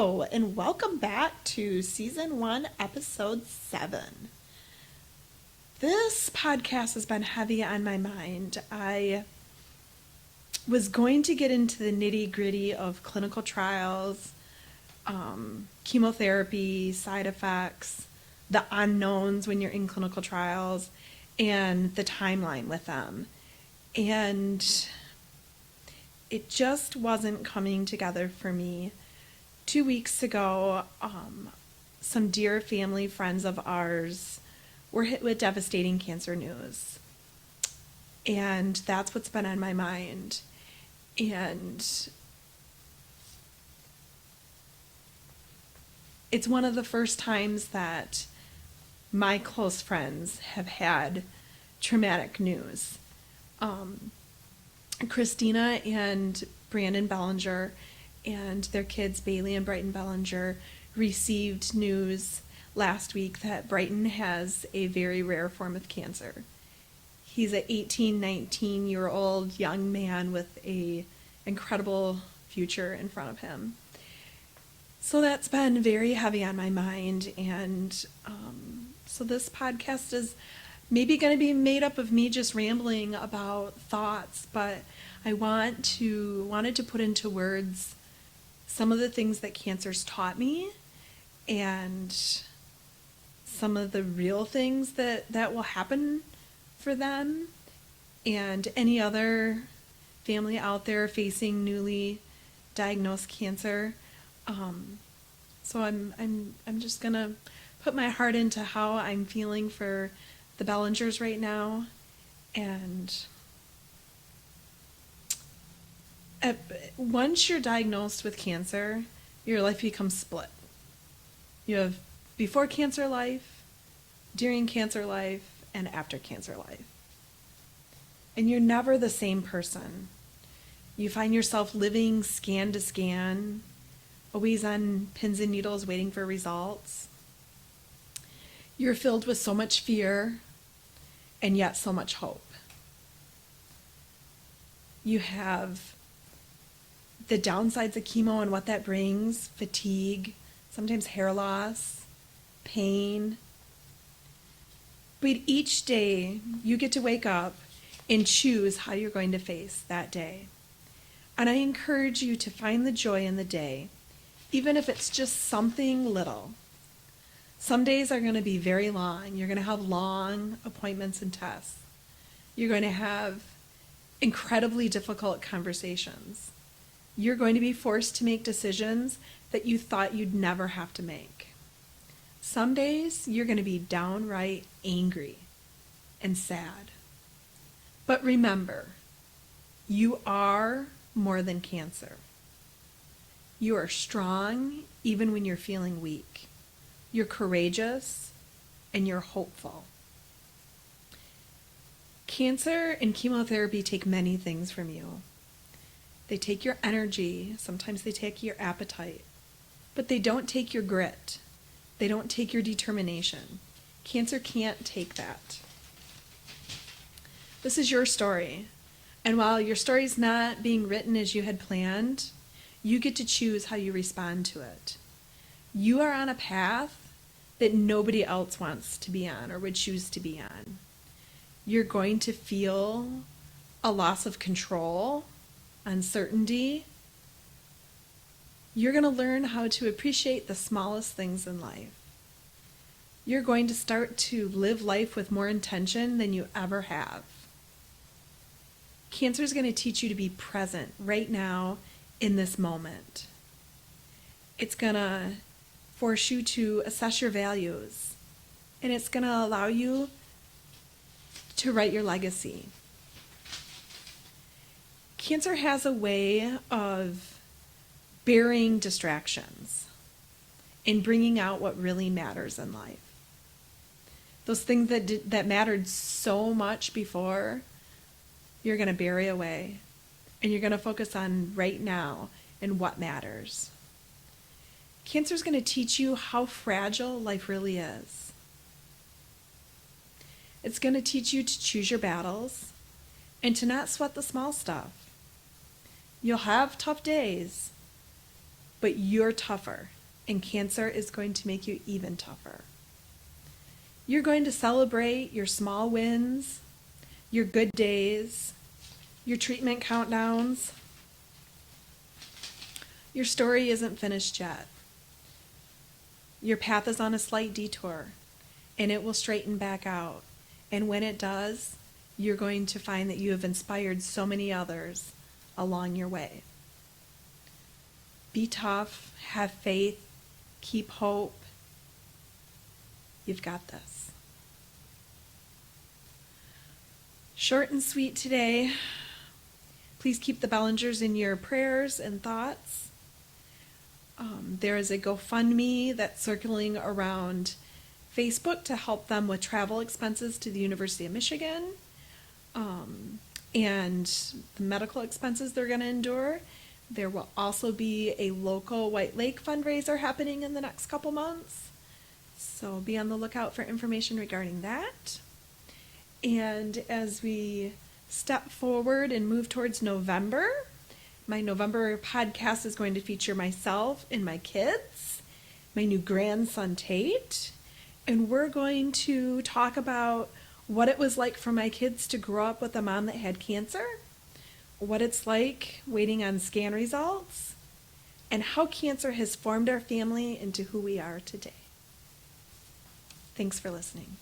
Hello, and welcome back to Season 1, Episode 7. This podcast has been heavy on my mind. I was going to get into the nitty-gritty of clinical trials, chemotherapy, side effects, the unknowns when you're in clinical trials, and the timeline with them. And it just wasn't coming together for me. 2 weeks ago, some dear family friends of ours were hit with devastating cancer news. And that's what's been on my mind. And it's one of the first times that my close friends have had traumatic news. Christina and Brandon Bellinger and their kids, Bailey and Brighton Bellinger, received news last week that Brighton has a very rare form of cancer. He's an 18, 19-year-old young man with an incredible future in front of him. So that's been very heavy on my mind, and so this podcast is maybe going to be made up of me just rambling about thoughts, but I wanted to put into words some of the things that cancer's taught me and some of the real things that will happen for them and any other family out there facing newly diagnosed cancer. So I'm just gonna put my heart into how I'm feeling for the Bellingers right now, and once you're diagnosed with cancer, your life becomes split. You have before cancer life, during cancer life, and after cancer life. And you're never the same person. You find yourself living scan to scan, always on pins and needles waiting for results. You're filled with so much fear and yet so much hope. You have the downsides of chemo and what that brings: fatigue, sometimes hair loss, pain. But each day you get to wake up and choose how you're going to face that day. And I encourage you to find the joy in the day, even if it's just something little. Some days are going to be very long. You're going to have long appointments and tests. You're going to have incredibly difficult conversations. You're going to be forced to make decisions that you thought you'd never have to make. Some days you're going to be downright angry and sad. But remember, you are more than cancer. You are strong even when you're feeling weak. You're courageous and you're hopeful. Cancer and chemotherapy take many things from you. They take your energy, sometimes they take your appetite, but they don't take your grit. They don't take your determination. Cancer can't take that. This is your story, and while your story's not being written as you had planned, you get to choose how you respond to it. You are on a path that nobody else wants to be on or would choose to be on. You're going to feel a loss of control, uncertainty. You're going to learn how to appreciate the smallest things in life. You're going to start to live life with more intention than you ever have. Cancer is going to teach you to be present right now in this moment. It's going to force you to assess your values, and it's going to allow you to write your legacy. Cancer has a way of burying distractions and bringing out what really matters in life. Those things that mattered so much before, you're going to bury away, and you're going to focus on right now and what matters. Cancer is going to teach you how fragile life really is. It's going to teach you to choose your battles and to not sweat the small stuff. You'll have tough days, but you're tougher and cancer is going to make you even tougher. You're going to celebrate your small wins, your good days, your treatment countdowns. Your story isn't finished yet. Your path is on a slight detour, and it will straighten back out. And when it does, you're going to find that you have inspired so many others along your way. Be tough, have faith, keep hope. You've got this. Short and sweet today. Please keep the Ballingers in your prayers and thoughts. There is a GoFundMe that's circling around Facebook to help them with travel expenses to the University of Michigan and the medical expenses they're going to endure. There will also be a local White Lake fundraiser happening in the next couple months. So be on the lookout for information regarding that. And as we step forward and move towards November, my November podcast is going to feature myself and my kids, my new grandson Tate, and we're going to talk about what it was like for my kids to grow up with a mom that had cancer, what it's like waiting on scan results, and how cancer has formed our family into who we are today. Thanks for listening.